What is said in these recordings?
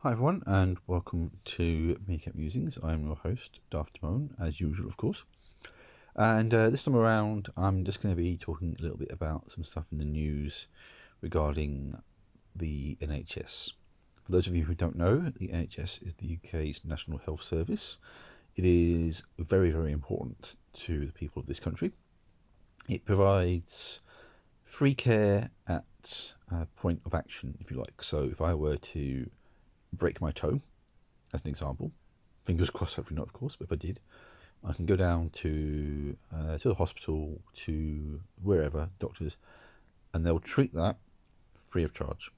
Hi everyone, and welcome to Musings. I'm your host, Daft Timon, as usual, of course. And this time around, I'm just going to be talking a little bit about some stuff in the news regarding the NHS. For those of you who don't know, the NHS is the UK's National Health Service. It is very, very important to the people of this country. It provides free care at a point of action, if you like. So if I were to break my toe, as an example, fingers crossed, hopefully not, of course, but if I did, I can go down to the hospital, to wherever, doctors, and they'll treat that free of charge.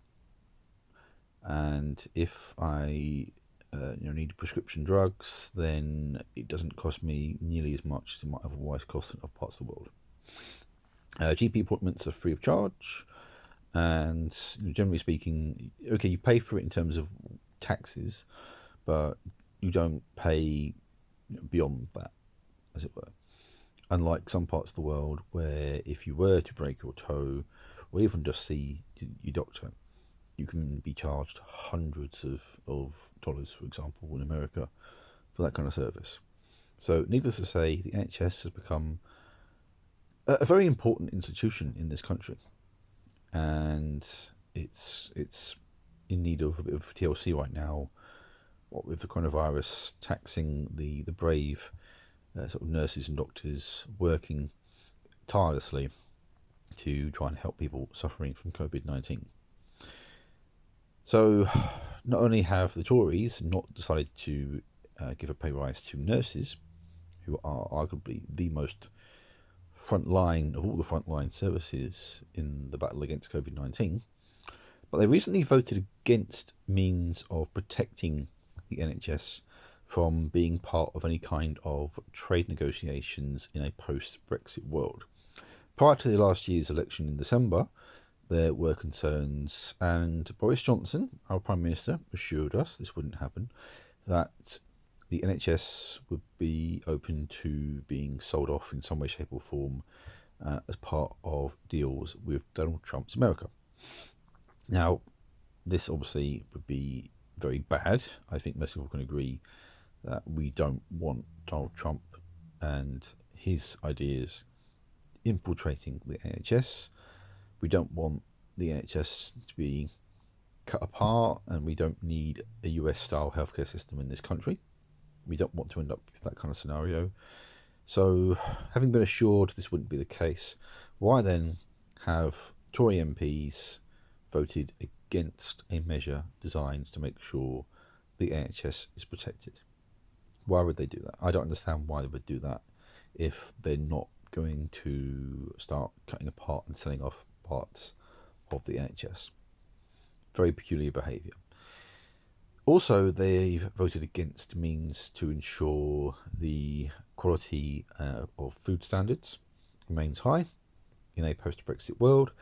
And if I need prescription drugs, then it doesn't cost me nearly as much as it might otherwise cost in other parts of the world. GP appointments are free of charge, and generally speaking, okay, you pay for it in terms of taxes, but you don't pay beyond that, as it were. Unlike some parts of the world where if you were to break your toe or even just see your doctor, you can be charged hundreds of dollars, for example, in America, for that kind of service. So needless to say, the NHS has become a very important institution in this country, and it's in need of a bit of TLC right now, what with the coronavirus taxing the brave sort of nurses and doctors working tirelessly to try and help people suffering from COVID-19. So not only have the Tories not decided to give a pay rise to nurses, who are arguably the most frontline of all the frontline services in the battle against COVID-19, but they recently voted against means of protecting the NHS from being part of any kind of trade negotiations in a post-Brexit world. Prior to the last year's election in December, there were concerns, and Boris Johnson, our Prime Minister, assured us this wouldn't happen, that the NHS would be open to being sold off in some way, shape or form as part of deals with Donald Trump's America. Now, this obviously would be very bad. I think most people can agree that we don't want Donald Trump and his ideas infiltrating the NHS. We don't want the NHS to be cut apart, and we don't need a US-style healthcare system in this country. We don't want to end up with that kind of scenario. So, having been assured this wouldn't be the case, why then have Tory MPs voted against a measure designed to make sure the NHS is protected? Why would they do that? I don't understand why they would do that if they're not going to start cutting apart and selling off parts of the NHS. Very peculiar behaviour. Also, they've voted against means to ensure the quality of food standards remains high in a post-Brexit world,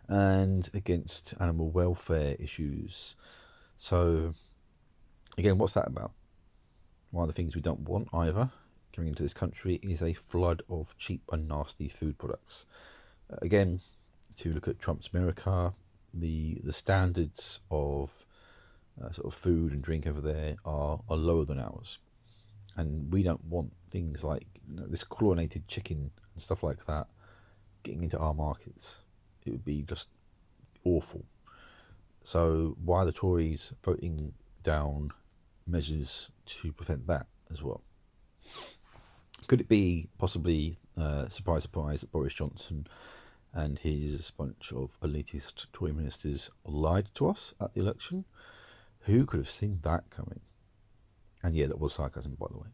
and against animal welfare issues. So, again, what's that about? One of the things we don't want either coming into this country is a flood of cheap and nasty food products. Again, to look at Trump's America, the standards of sort of food and drink over there are lower than ours, and we don't want things like this chlorinated chicken and stuff like that getting into our markets. It would be just awful. So why are the Tories voting down measures to prevent that as well? Could it be possibly, surprise, surprise, that Boris Johnson and his bunch of elitist Tory ministers lied to us at the election? Who could have seen that coming? And yeah, that was sarcasm, by the way.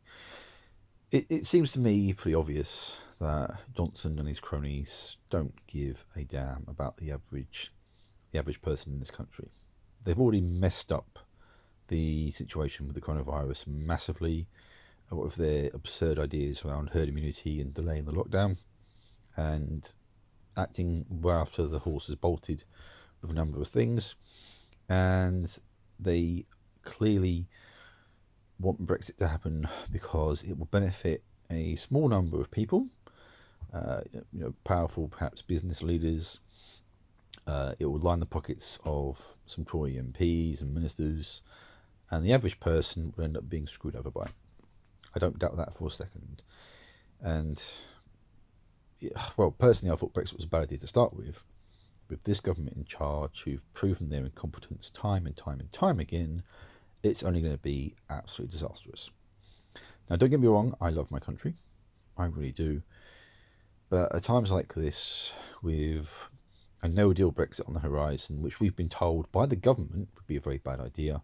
It seems to me pretty obvious that Johnson and his cronies don't give a damn about the average person in this country. They've already messed up the situation with the coronavirus massively, with their absurd ideas around herd immunity and delaying the lockdown, and acting well after the horse has bolted with a number of things. And they clearly want Brexit to happen because it will benefit a small number of people, powerful perhaps business leaders. It will line the pockets of some Tory MPs and ministers, and the average person will end up being screwed over by it. I don't doubt that for a second. And, well, personally, I thought Brexit was a bad idea to start with. With this government in charge, who've proven their incompetence time and time and time again, it's only going to be absolutely disastrous. Now, don't get me wrong, I love my country. I really do. But at times like this, with a no-deal Brexit on the horizon, which we've been told by the government would be a very bad idea,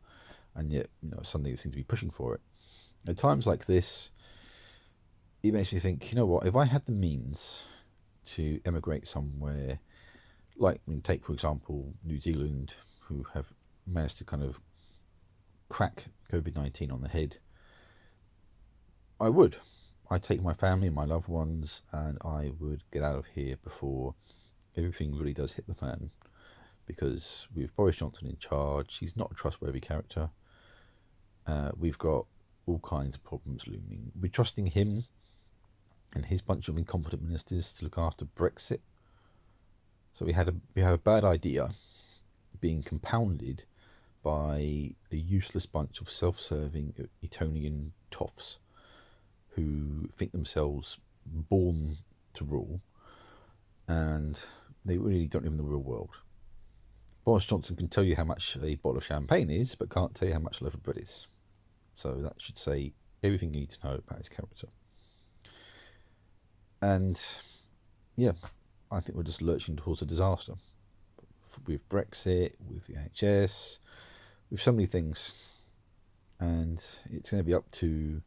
and yet, suddenly they seem to be pushing for it. At times like this, it makes me think, what, if I had the means to emigrate somewhere, take, for example, New Zealand, who have managed to kind of crack COVID-19 on the head, I would. I'd take my family, my loved ones, and I would get out of here before everything really does hit the fan. Because with Boris Johnson in charge, he's not a trustworthy character. We've got all kinds of problems looming. We're trusting him and his bunch of incompetent ministers to look after Brexit. So we have a bad idea being compounded by a useless bunch of self-serving Etonian toffs who think themselves born to rule, and they really don't live in the real world. Boris Johnson can tell you how much a bottle of champagne is, but can't tell you how much a loaf of bread is. So that should say everything you need to know about his character. And yeah, I think we're just lurching towards a disaster. With Brexit, with the NHS, with so many things. And it's going to be up to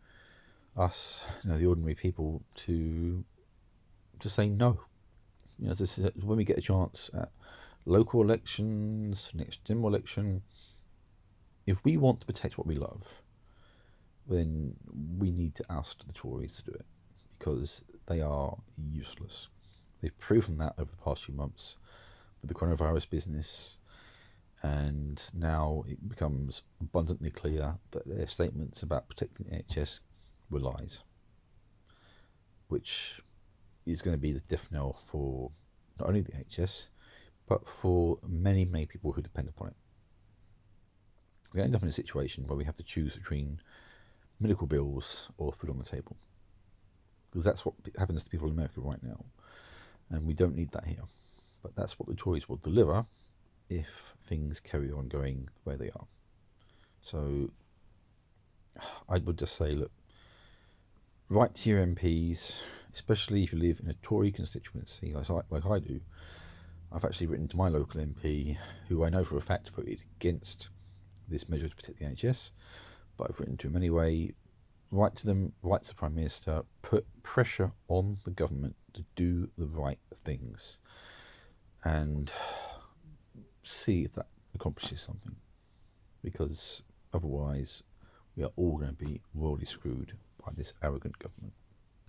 us, the ordinary people, to say no. When we get a chance at local elections, next general election, if we want to protect what we love, then we need to ask the Tories to do it, because they are useless. They've proven that over the past few months with the coronavirus business, and now it becomes abundantly clear that their statements about protecting the NHS were lies, which is going to be the death knell for not only the NHS, but for many, many people who depend upon it. We're going to end up in a situation where we have to choose between medical bills or food on the table, because that's what happens to people in America right now, and we don't need that here. But that's what the Tories will deliver if things carry on going the way they are. So I would just say, look, write to your MPs, especially if you live in a Tory constituency like I do. I've actually written to my local MP, who I know for a fact voted against this measure to protect the NHS, but I've written to him anyway. Write to them, write to the Prime Minister, put pressure on the government to do the right things, and see if that accomplishes something, because otherwise we are all going to be royally screwed by this arrogant government.